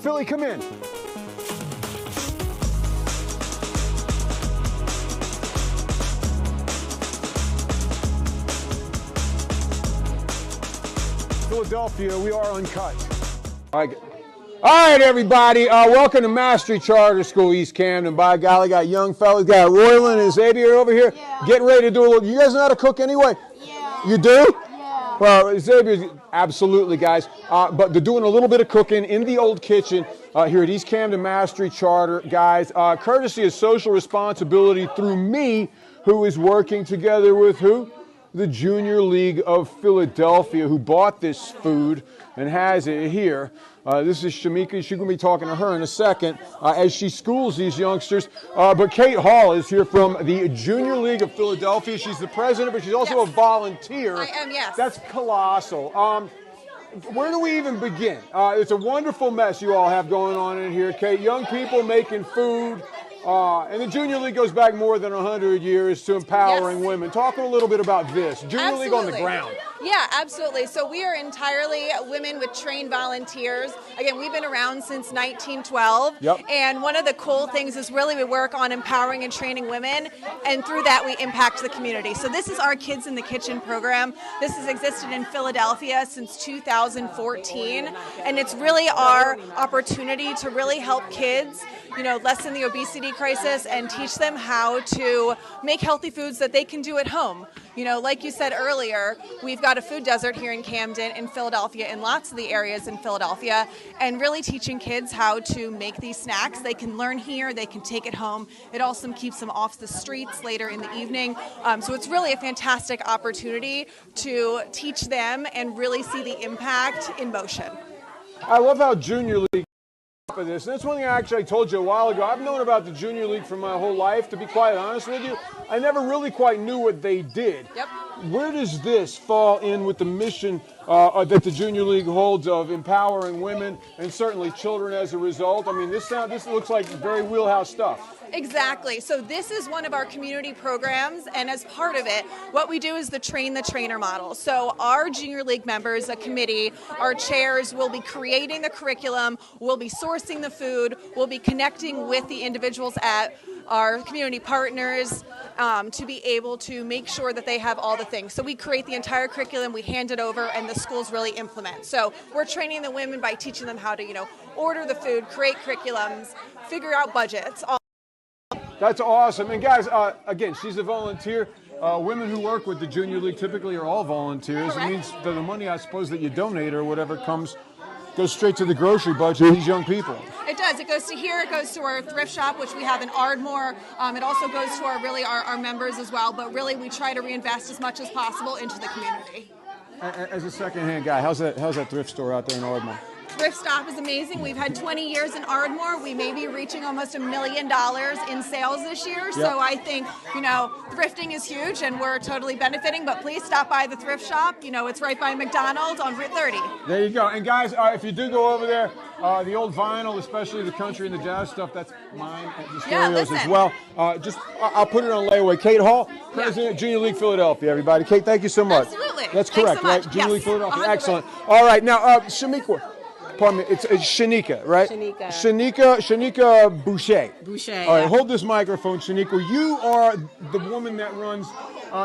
Philly, come in. Philadelphia, we are uncut. All right, everybody. Welcome to Mastery Charter School, East Camden. By golly, got young fellas. Got Royland and Xavier over here. Yeah. Getting ready to do a little. You guys know how to cook anyway? Yeah. You do? Yeah. Well, Xavier, absolutely, guys. But they're doing a little bit of cooking in the old kitchen here at East Camden Mastery Charter, guys. Courtesy of social responsibility through me, who is working together with who? The Junior League of Philadelphia, who bought this food and has it here. This is Shamika. She's going to be talking to her in a second as she schools these youngsters. But Kate Hall is here from the Junior League of Philadelphia. She's the president, but she's also a volunteer. I am, yes. That's colossal. Where do we even begin? It's a wonderful mess you all have going on in here, Kate. Young people making food. And the Junior League goes back more than 100 years to empowering women. Talk a little bit about this. Junior League on the ground. Yeah, absolutely. So we are entirely women with trained volunteers. Again, we've been around since 1912. Yep. And one of the cool things is really we work on empowering and training women, and through that we impact the community. So this is our Kids in the Kitchen program. This has existed in Philadelphia since 2014, and it's really our opportunity to really help kids, you know, lessen the obesity crisis and teach them how to make healthy foods that they can do at home. You know, like you said earlier, we've got a food desert here in Camden, in Philadelphia, in lots of the areas in Philadelphia, and really teaching kids how to make these snacks. They can learn here, they can take it home. It also keeps them off the streets later in the evening. So it's really a fantastic opportunity to teach them and really see the impact in motion. I love how Junior League of this. And that's one thing I told you a while ago. I've known about the Junior League for my whole life, to be quite honest with you. I never really quite knew what they did. Yep. Where does this fall in with the mission that the Junior League holds of empowering women and certainly children as a result? I mean, this looks like very wheelhouse stuff. Exactly. So this is one of our community programs, and as part of it, what we do is the Train the Trainer model. So our Junior League members, a committee, our chairs will be creating the curriculum, we'll be sourcing the food, we'll be connecting with the individuals at our community partners to be able to make sure that they have all the things. So we create the entire curriculum, we hand it over, and the schools really implement. So we're training the women by teaching them how to, you know, order the food, create curriculums, figure out budgets. That's awesome. And guys, again, she's a volunteer. Women who work with the Junior League typically are all volunteers. Correct. It means that the money, I suppose, that you donate or whatever goes straight to the grocery budget of these young people. It does. It goes to here. It goes to our thrift shop, which we have in Ardmore. It also goes to our members as well. But really, we try to reinvest as much as possible into the community. As a second-hand guy, how's that thrift store out there in Ardmore? Thrift Stop is amazing. We've had 20 years in Ardmore. We may be reaching almost $1 million in sales this year. Yep. So I think, you know, thrifting is huge and we're totally benefiting. But please stop by the thrift shop. You know, it's right by McDonald's on Route 30. There you go. And guys, if you do go over there, the old vinyl, especially the country and the jazz stuff, that's mine at the stereos as well. I'll put it on layaway. Kate Hall, President, Junior League Philadelphia, everybody. Kate, thank you so much. Absolutely. That's correct, so much. right? Junior League Philadelphia. 100%. Excellent. All right, now, Shamika. Pardon me, it's Shanika, right? Shanika Boucher. All right, hold this microphone, Shanika. You are the woman that runs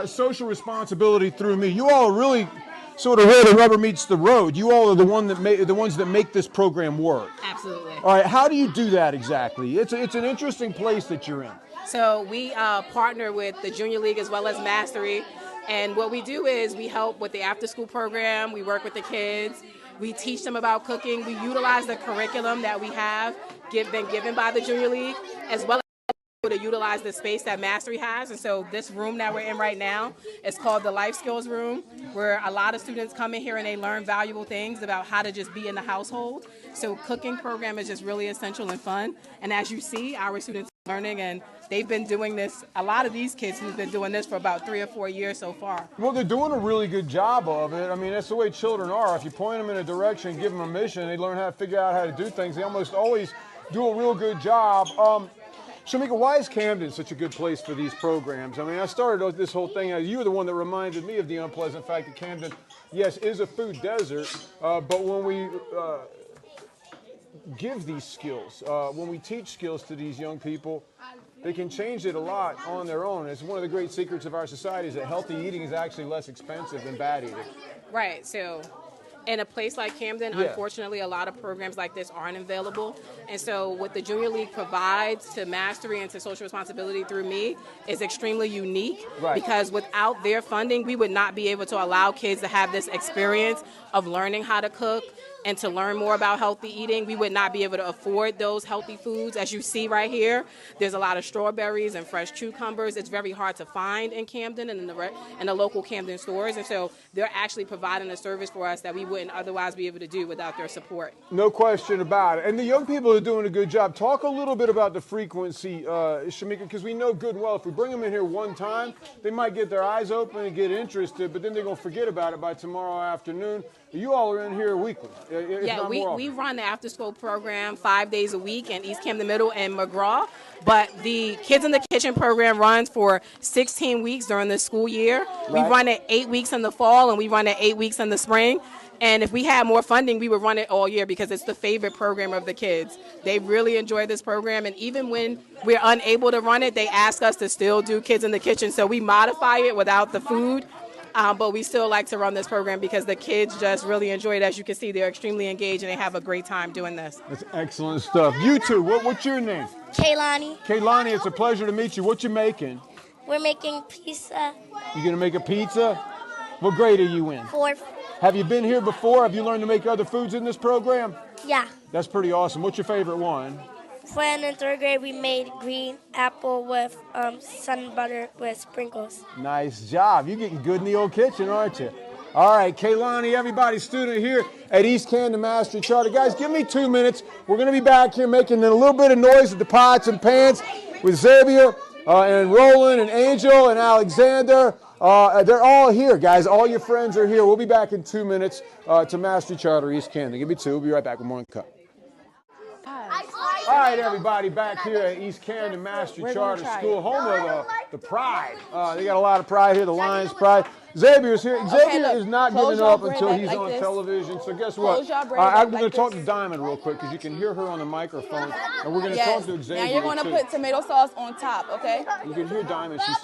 social responsibility through me. You all are really sort of where the rubber meets the road. You all are the ones that make this program work. Absolutely. All right, how do you do that exactly? It's an interesting place that you're in. So we partner with the Junior League as well as Mastery. And what we do is we help with the after-school program. We work with the kids. We teach them about cooking. We utilize the curriculum that we have been given by the Junior League, as well as to utilize the space that Mastery has. And so this room that we're in right now is called the Life Skills Room, where a lot of students come in here and they learn valuable things about how to just be in the household. So cooking program is just really essential and fun. And as you see, our students are learning, and they've been doing this, a lot of these kids have been doing this for about 3 or 4 years so far. Well, they're doing a really good job of it. I mean, that's the way children are. If you point them in a direction, give them a mission, they learn how to figure out how to do things. They almost always do a real good job. Shamika, why is Camden such a good place for these programs? I mean, I started this whole thing, you were the one that reminded me of the unpleasant fact that Camden, yes, is a food desert, but when we give these skills. When we teach skills to these young people, they can change it a lot on their own. It's one of the great secrets of our society is that healthy eating is actually less expensive than bad eating. Right. So in a place like Camden, unfortunately, a lot of programs like this aren't available. And so what the Junior League provides to Mastery and to Social Responsibility through me is extremely unique because without their funding, we would not be able to allow kids to have this experience of learning how to cook and to learn more about healthy eating. We would not be able to afford those healthy foods. As you see right here, there's a lot of strawberries and fresh cucumbers. It's very hard to find in Camden and in the local Camden stores. And so they're actually providing a service for us that we wouldn't otherwise be able to do without their support. No question about it. And the young people are doing a good job. Talk a little bit about the frequency, Shamika, because we know good and well if we bring them in here one time, they might get their eyes open and get interested, but then they're going to forget about it by tomorrow afternoon. You all are in here weekly. Yeah, we run the after-school program 5 days a week in East Camden Middle and McGraw, but the Kids in the Kitchen program runs for 16 weeks during the school year. We run it 8 weeks in the fall, and we run it 8 weeks in the spring. And if we had more funding, we would run it all year because it's the favorite program of the kids. They really enjoy this program, and even when we're unable to run it, they ask us to still do Kids in the Kitchen, so we modify it without the food. But we still like to run this program because the kids just really enjoy it. As you can see, they're extremely engaged and they have a great time doing this. That's excellent stuff. You two, what's your name? Kaylani. Kaylani, it's a pleasure to meet you. What you making? We're making pizza. You gonna make a pizza? What grade are you in? 4th. Have you been here before? Have you learned to make other foods in this program? Yeah. That's pretty awesome. What's your favorite one? When in 3rd grade, we made green apple with sun butter with sprinkles. Nice job. You're getting good in the old kitchen, aren't you? All right, Kaylani, everybody, student here at East Camden Mastery Charter. Guys, give me 2 minutes. We're going to be back here making a little bit of noise with the pots and pans with Xavier and Roland and Angel and Alexander. They're all here, guys. All your friends are here. We'll be back in 2 minutes to Mastery Charter East Camden. Give me 2. We'll be right back with more Uncut. All right, everybody, back here at East Camden Mastery Charter School, home of the Pride. They got a lot of pride here, the Lions Pride. Xavier's here. Xavier is not giving up until he's on television. So guess what? I'm going to talk to Diamond real quick because you can hear her on the microphone. And we're going to talk to Xavier. Now you're going to put tomato sauce on top, okay? You can hear Diamond. She's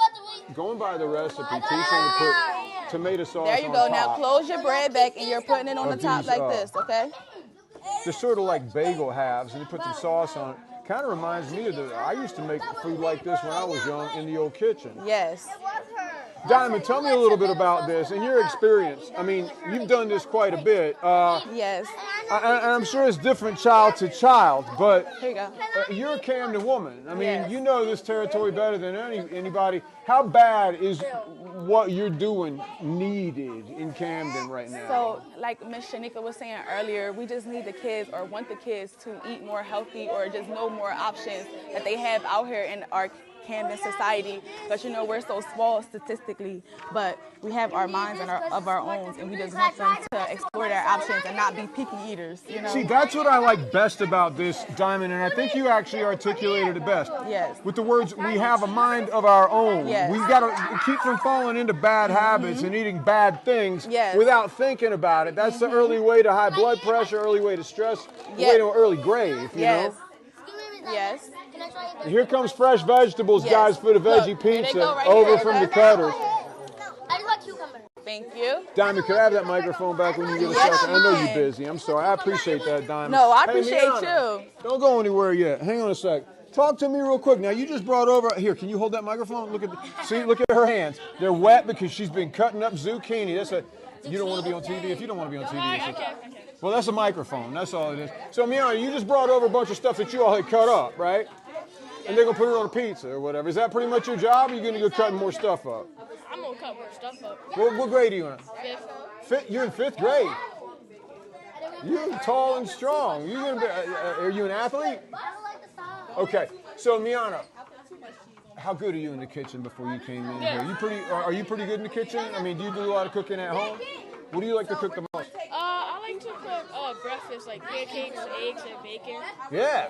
going by the recipe, teaching to put tomato sauce on top. There you go. Now close your bread back and you're putting it on the top like this, okay? They're sort of like bagel halves, and you put some sauce on it. Kind of reminds me of I used to make food like this when I was young in the old kitchen. Yes. Diamond, tell me a little bit about this and your experience. I mean, you've done this quite a bit. Yes. I'm sure it's different child to child, but Here you go. You're a Camden woman. I mean, you know this territory better than anybody. How bad is what you're doing needed in Camden right now? So, like Miss Shanika was saying earlier, we just need the kids or want the kids to eat more healthy or just know more options that they have out here in our Camden society, but you know we're so small statistically, but we have our minds and of our own, and we just want them to explore their options and not be picky eaters. You know. See, that's what I like best about this, Diamond, and I think you actually articulated it best. Yes. With the words, we have a mind of our own. Yes. We've got to keep from falling into bad habits and eating bad things without thinking about it. That's the early way to high blood pressure, early way to stress, way to an early grave. You know. Yes. And here comes fresh vegetables, guys, for the veggie pizza over from the cutters. I just want cucumber. Thank you. Diamond, could I have that microphone back when you get a second? I know you're busy. I'm sorry. I appreciate that, Diamond. No, I Hey, appreciate Miana, you. Don't go anywhere yet. Hang on a sec. Talk to me real quick. Now, you just brought over, here, can you hold that microphone? Look at her hands. They're wet because she's been cutting up zucchini. You don't want to be on TV? If you don't want to be on TV, it's well, that's a microphone. That's all it is. So, Miana, you just brought over a bunch of stuff that you all had cut up, right? And they're going to put it on a pizza or whatever. Is that pretty much your job, or are you going to go cutting more stuff up? I'm going to cut more stuff up. What grade are you in? 5th. You're in 5th grade. You're tall and strong. Are you an athlete? Okay. So, Miana, how good are you in the kitchen before you came in here? Are you pretty good in the kitchen? I mean, do you do a lot of cooking at home? What do you like to cook the most? I like to cook breakfast, like pancakes, eggs, and bacon. Yeah.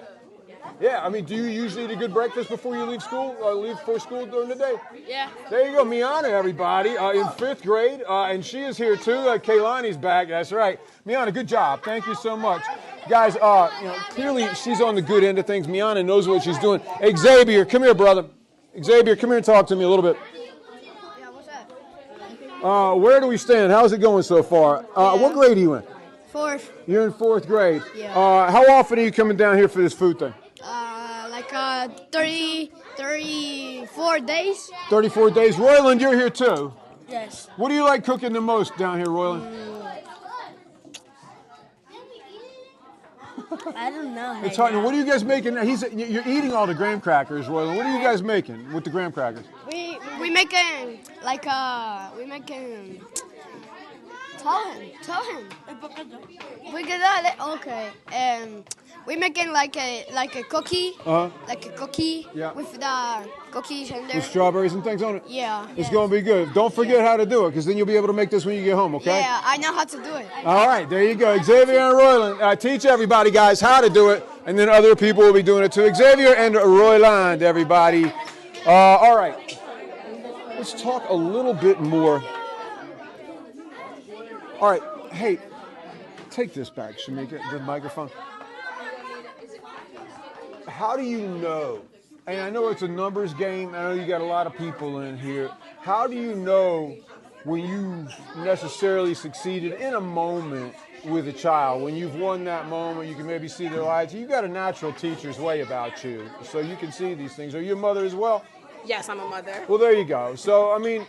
Yeah, I mean, do you usually eat a good breakfast before you leave school, leave for school during the day? Yeah. There you go, Miana, everybody, in 5th grade, and she is here too. Kaylani's back, that's right. Miana, good job. Thank you so much. Guys, clearly she's on the good end of things. Miana knows what she's doing. Xavier, come here, brother. Xavier, come here and talk to me a little bit. Yeah, what's up? Where do we stand? How's it going so far? What grade are you in? 4th. You're in 4th grade. Yeah. How often are you coming down here for this food thing? Like 34 days. 34 days. Royland, you're here too. Yes. What do you like cooking the most down here, Royland? I don't know. It's hard. What are you guys making? You're eating all the graham crackers, Royland. What are you guys making with the graham crackers? We making like tell him. We get that. Okay. We making like a cookie. Like a cookie. Yeah. With the cookies in there. With strawberries and things on it? Yeah. It's going to be good. Don't forget how to do it, because then you'll be able to make this when you get home, okay? Yeah, I know how to do it. All right, there you go. Xavier and Royland. Teach everybody, guys, how to do it, and then other people will be doing it too. Xavier and Royland, everybody. All right. Let's talk a little bit more. All right. Hey, take this back, Shamika, the microphone. How do you know, and I know it's a numbers game, I know you got a lot of people in here, how do you know when you've necessarily succeeded in a moment with a child? When you've won that moment, you can maybe see their lives. You've got a natural teacher's way about you, so you can see these things. Are you a mother as well? Yes, I'm a mother. Well, there you go. So, I mean,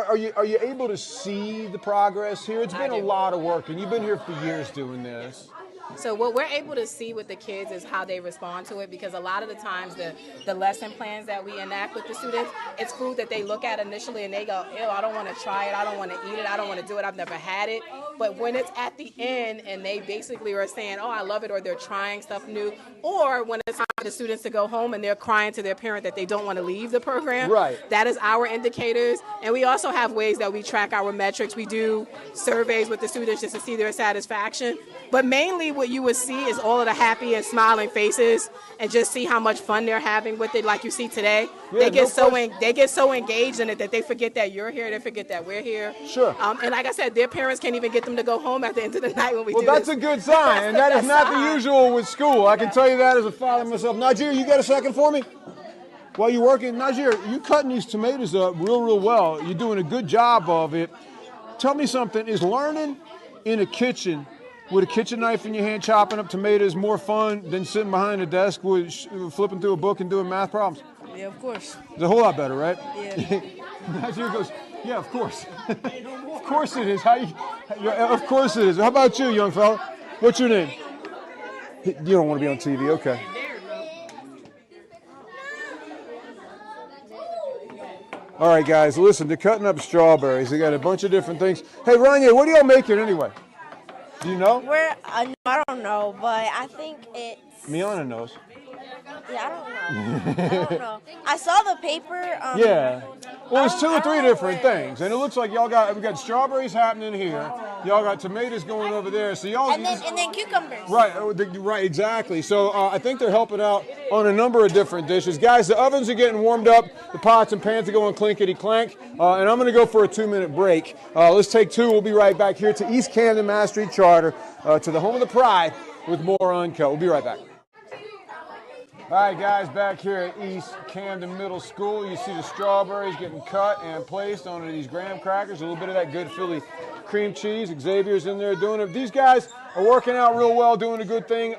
are you able to see the progress here? It's been a lot of work, and you've been here for years doing this. So what we're able to see with the kids is how they respond to it, because a lot of the times the lesson plans that we enact with the students, it's food that they look at initially and they go, ew, I don't want to try it, I don't want to eat it, I don't want to do it, I've never had it. But when it's at the end and they basically are saying, oh, I love it, or they're trying stuff new, or when it's time for the students to go home and they're crying to their parent that they don't want to leave the program, right, that is our indicators. And we also have ways that we track our metrics. We do surveys with the students just to see their satisfaction. But mainly what you would see is all of the happy and smiling faces, and just see how much fun they're having with it. Like you see today, they get so engaged in it that they forget that you're here, they forget that we're here. Sure. And like I said, their parents can't even get them to go home at the end of the night when we do this. Well, that's a good sign, and that is not the usual with school. I can tell you that as a father myself. Najir, you got a second for me? While you're working, Najir, you're cutting these tomatoes up real well. You're doing a good job of it. Tell me something. Is learning in a kitchen with a kitchen knife in your hand chopping up tomatoes more fun than sitting behind a desk with flipping through a book and doing math problems? Yeah, of course. It's a whole lot better, right? Yeah. Najir goes, yeah, of course. Of course it is. Of course it is. How about you, young fella? What's your name? You don't want to be on TV, okay. All right, guys, listen, they're cutting up strawberries. They got a bunch of different things. Hey, Rania, what are y'all making anyway? Do you know? I don't know, but I think it's... Miana knows. Yeah, I don't know. I don't know. I saw the paper. Yeah. Well, it's 2 or 3 different things, and it looks like we got strawberries happening here. Y'all got tomatoes going over there. So y'all and then cucumbers. Right, exactly. So I think they're helping out on a number of different dishes. Guys, the ovens are getting warmed up. The pots and pans are going clinkety clank. And I'm going to go for a 2-minute break. Let's take 2. We'll be right back here to East Camden Mass Street Charter, to the home of the Pride, with more Uncut. We'll be right back. All right, guys, back here at East Camden Middle School. You see the strawberries getting cut and placed onto these graham crackers. A little bit of that good Philly cream cheese. Xavier's in there doing it. These guys are working out real well, doing a good thing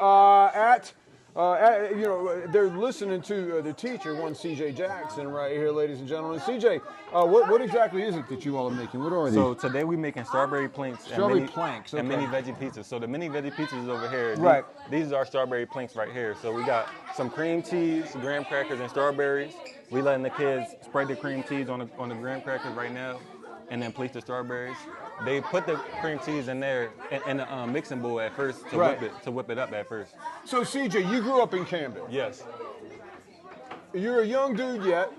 they're listening to the teacher, one C.J. Jackson, right here, ladies and gentlemen. C.J., what exactly is it that you all are making? What are these? So today we're making strawberry planks and mini veggie pizzas. So the mini veggie pizzas is over here. Right. These are our strawberry planks right here. So we got some cream cheese, graham crackers, and strawberries. We letting the kids spread the cream cheese on the graham crackers right now, and then place the strawberries. They put the cream cheese in there in the mixing bowl at first to whip it up at first. So CJ, you grew up in Camden. Yes. You're a young dude yet,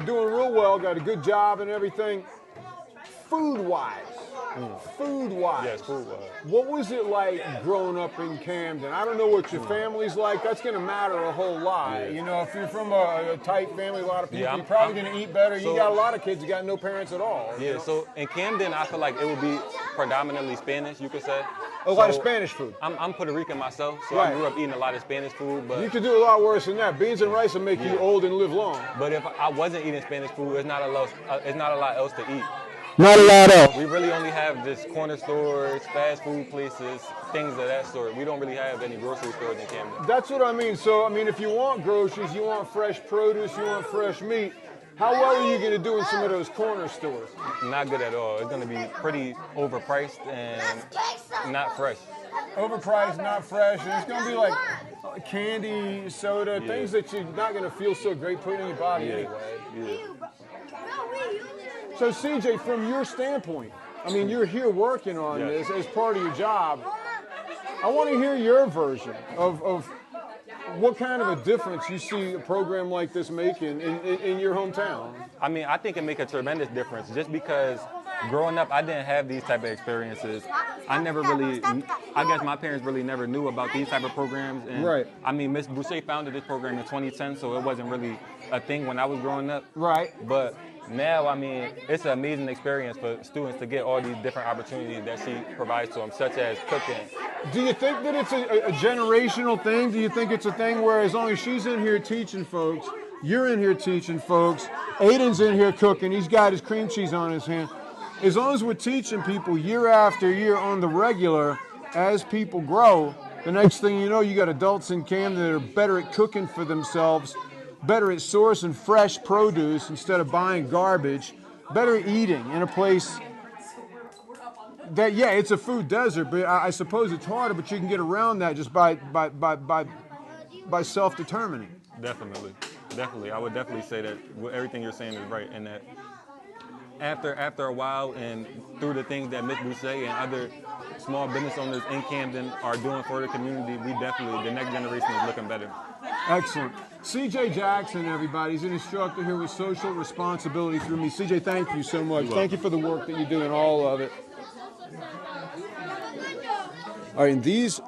doing real well, got a good job and everything. Food-wise. Yes, food-wise. What was it like growing up in Camden? I don't know what your family's like. That's going to matter a whole lot. Yeah. You know, if you're from a tight family, a lot of people, you're probably going to eat better. You got a lot of kids who got no parents at all. Yeah, so in Camden, I feel like it would be predominantly Spanish, you could say. A lot of Spanish food. I'm Puerto Rican myself, so Right. I grew up eating a lot of Spanish food. But You could do a lot worse than that. Beans and rice will make you old and live long. But if I wasn't eating Spanish food, it's not a lot else to eat. Not a lot else. We really only have just corner stores, fast food places, things of that sort. We don't really have any grocery stores in Camden. That's what I mean. So, I mean, if you want groceries, you want fresh produce, you want fresh meat, how well are you going to do in some of those corner stores? Not good at all. It's going to be pretty overpriced and not fresh. Overpriced, not fresh, and it's going to be like candy, soda, things that you're not going to feel so great putting in your body anyway. So, CJ, from your standpoint, I mean, you're here working on this as part of your job. I want to hear your version of what kind of a difference you see a program like this making in your hometown. I mean, I think it makes a tremendous difference just because growing up, I didn't have these type of experiences. I guess my parents really never knew about these type of programs. And right. I mean, Ms. Boucher founded this program in 2010, so it wasn't really a thing when I was growing up. Right. But now, I mean, it's an amazing experience for students to get all these different opportunities that she provides to them, such as cooking. Do you think that it's a generational thing? Do you think it's a thing where as long as she's in here teaching folks, you're in here teaching folks, Aiden's in here cooking, he's got his cream cheese on his hand. As long as we're teaching people year after year on the regular, as people grow, the next thing you know, you got adults in Camden that are better at cooking for themselves, better at sourcing fresh produce instead of buying garbage, better at eating in a place that, yeah, it's a food desert, but I suppose it's harder, but you can get around that just by self-determining. Definitely. I would definitely say that everything you're saying is right, and that after a while and through the things that Ms. Boucher and other small business owners in Camden are doing for the community, the next generation is looking better. Excellent. CJ Jackson, everybody, he's an instructor here with Social Responsibility Through Me. CJ, thank you so much. Thank you for the work that you do in all of it. All right, and these,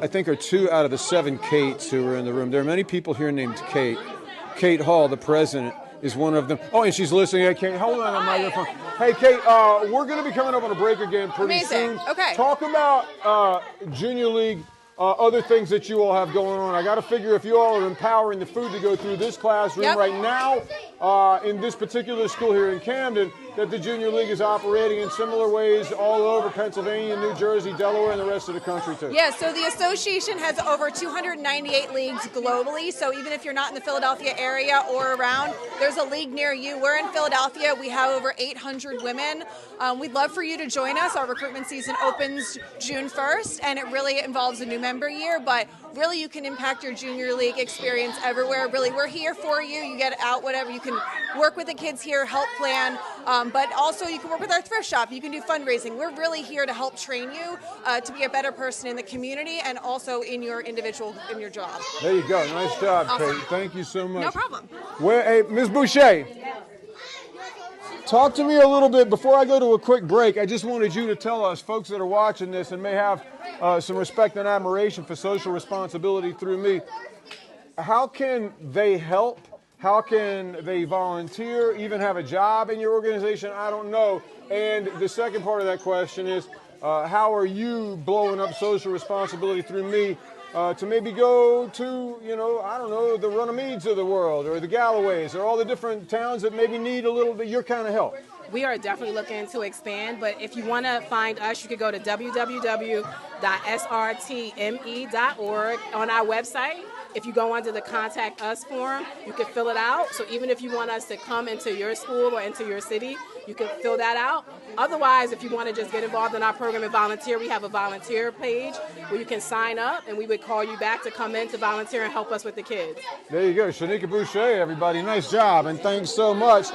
I think, are 2 out of the 7 Kates who are in the room. There are many people here named Kate. Kate Hall, the president, is one of them. Oh, and she's listening. Hey, Kate, hold on a microphone. Hey, Kate, we're going to be coming up on a break again pretty soon. Okay. Talk about Junior League, other things that you all have going on. I got to figure if you all are empowering the food to go through this classroom right now in this particular school here in Camden, that the Junior League is operating in similar ways all over Pennsylvania, New Jersey, Delaware, and the rest of the country, too. Yeah, so the association has over 298 leagues globally, so even if you're not in the Philadelphia area or around, there's a league near you. We're in Philadelphia. We have over 800 women. We'd love for you to join us. Our recruitment season opens June 1st, and it really involves a new member year, but really you can impact your Junior League experience everywhere. Really, we're here for you. You get out, whatever. You can work with the kids here, help plan, but also you can work with our thrift shop. You can do fundraising. We're really here to help train you to be a better person in the community and also in your job. There you go. Nice job, Awesome. Kate. Thank you so much. No problem. Hey, Ms. Boucher, talk to me a little bit. Before I go to a quick break, I just wanted you to tell us, folks that are watching this and may have some respect and admiration for Social Responsibility Through Me, how can they help? How can they volunteer, even have a job in your organization? I don't know. And the second part of that question is, how are you blowing up Social Responsibility Through Me to maybe go to, I don't know, the Runnymede of the world or the Galloways or all the different towns that maybe need a little bit your kind of help? We are definitely looking to expand, but if you want to find us, you could go to www.srtme.org on our website. If you go under the Contact Us form, you can fill it out. So even if you want us to come into your school or into your city, you can fill that out. Otherwise, if you want to just get involved in our program and volunteer, we have a volunteer page where you can sign up, and we would call you back to come in to volunteer and help us with the kids. There you go. Shanika Boucher, everybody. Nice job, and thanks so much.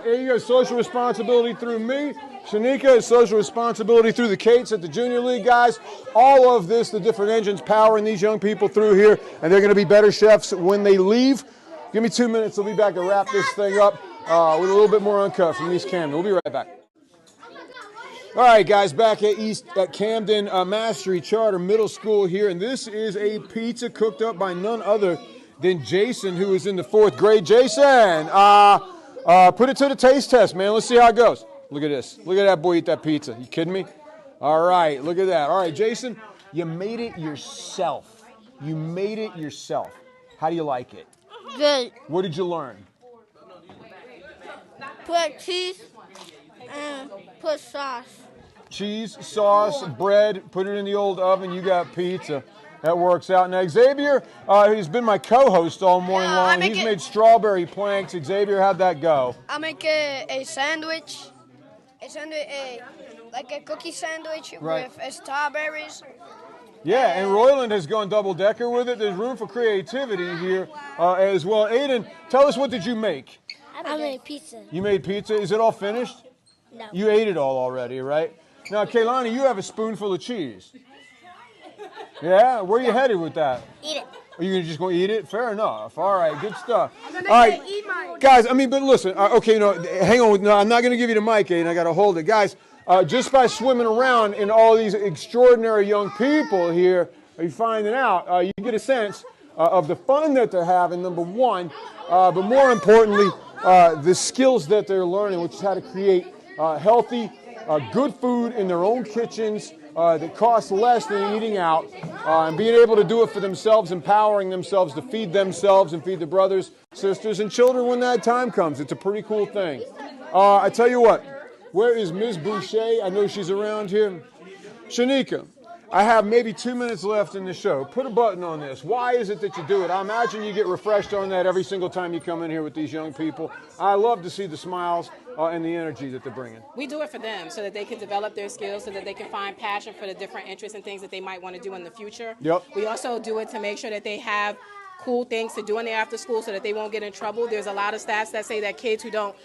Here you go. Social Responsibility Through Me. Shanika is Social Responsibility Through the Kates at the Junior League, guys. All of this, the different engines powering these young people through here, and they're going to be better chefs when they leave. Give me 2 minutes. We'll be back to wrap this thing up with a little bit more Uncut from East Camden. We'll be right back. All right, guys, back at Camden Mastery Charter Middle School here, and this is a pizza cooked up by none other than Jason, who is in the 4th grade. Jason, put it to the taste test, man. Let's see how it goes. Look at this. Look at that boy eat that pizza. You kidding me? All right, look at that. All right, Jason, you made it yourself. You made it yourself. How do you like it? Good. What did you learn? Put cheese and put sauce. Cheese, sauce, bread, put it in the old oven, you got pizza. That works out. Now, Xavier, he's been my co-host all morning long. He's made strawberry planks. Xavier, how'd that go? I make a sandwich. Like a cookie sandwich with strawberries. Yeah, and Royland has gone double-decker with it. There's room for creativity here as well. Aiden, tell us, what did you make? I made pizza. You made pizza. Is it all finished? No. You ate it all already, right? Now, Kaylani, you have a spoonful of cheese. Yeah? Where are you headed with that? Eat it. Are you just going to eat it? Fair enough. All right, good stuff. All right, guys, but listen. Okay, no, hang on. No, I'm not going to give you the mic, Aiden. I got to hold it. Guys, just by swimming around in all these extraordinary young people here, are you finding out? You get a sense of the fun that they're having, number one, but more importantly, the skills that they're learning, which is how to create healthy, good food in their own kitchens that costs less than eating out, and being able to do it for themselves, empowering themselves to feed themselves and feed their brothers, sisters, and children when that time comes. It's a pretty cool thing. I tell you what, where is Ms. Boucher? I know she's around here. Shanika, I have maybe 2 minutes left in the show. Put a button on this. Why is it that you do it? I imagine you get refreshed on that every single time you come in here with these young people. I love to see the smiles and the energy that they're bringing. We do it for them so that they can develop their skills, so that they can find passion for the different interests and things that they might want to do in the future. Yep. We also do it to make sure that they have cool things to do in their after school so that they won't get in trouble. There's a lot of stats that say that kids who go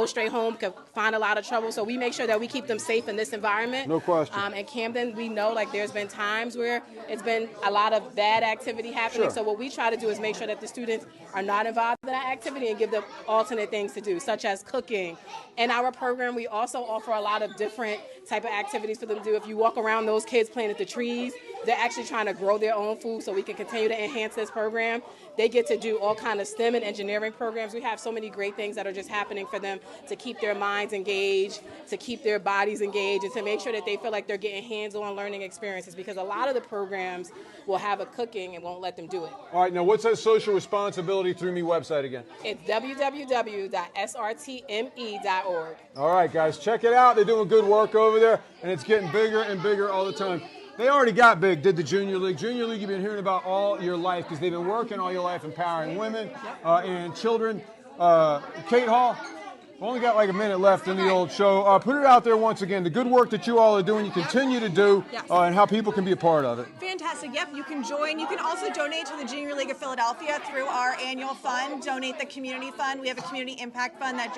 straight home can find a lot of trouble. So we make sure that we keep them safe in this environment. No question. In Camden, we know there's been times where it's been a lot of bad activity happening. Sure. So what we try to do is make sure that the students are not involved in that activity and give them alternate things to do, such as cooking. In our program, we also offer a lot of different type of activities for them to do. If you walk around those kids playing at the trees, they're actually trying to grow their own food so we can continue to enhance this program. They get to do all kind of STEM and engineering programs. We have so many great things that are just happening for them to keep their minds engaged, to keep their bodies engaged, and to make sure that they feel like they're getting hands-on learning experiences, because a lot of the programs will have a cooking and won't let them do it. All right, now what's that social responsibility through me website again? It's www.srtme.org. All right, guys, check it out. They're doing good work over there, and it's getting bigger and bigger all the time. They already got big, did the Junior League. Junior League you've been hearing about all your life because they've been working all your life empowering women and children. Kate Hall, we've only got like a minute left in the old show. Put it out there once again, the good work that you all are doing, you continue to do, and how people can be a part of it. Fantastic. Yep, you can join. You can also donate to the Junior League of Philadelphia through our annual fund, Donate the Community Fund. We have a community impact fund that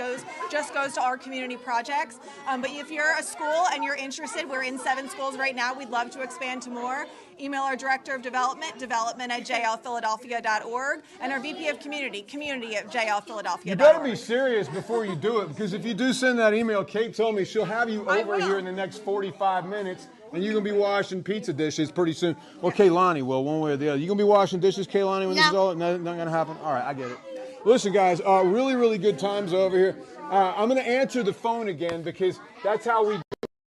just goes to our community projects. But if you're a school and you're interested, we're in 7 schools right now. We'd love to expand to more. Email our Director of Development, development@jlphiladelphia.org, and our VP of Community, community@jlphiladelphia.org. You better be serious before you do it, because if you do send that email, Kate told me she'll have you over here in the next 45 minutes, and you're going to be washing pizza dishes pretty soon. Well, Kaylani will, one way or the other. You going to be washing dishes, Kaylani, when this is all? Not going to happen? All right, I get it. Listen, guys, really, really good times over here. I'm going to answer the phone again, because that's how we do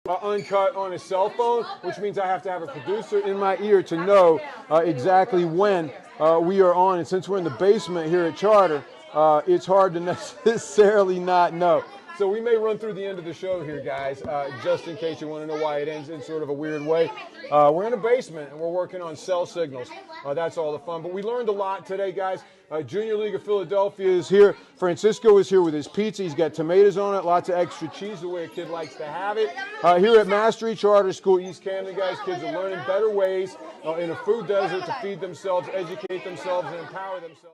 Uncut on a cell phone, which means I have to have a producer in my ear to know exactly when we are on. And since we're in the basement here at Charter, it's hard to necessarily not know. So we may run through the end of the show here, guys, just in case you want to know why it ends in sort of a weird way. We're in a basement, and we're working on cell signals. That's all the fun. But we learned a lot today, guys. Junior League of Philadelphia is here. Francisco is here with his pizza. He's got tomatoes on it, lots of extra cheese, the way a kid likes to have it. Here at Mastery Charter School, East Camden, guys, kids are learning better ways in a food desert to feed themselves, educate themselves, and empower themselves.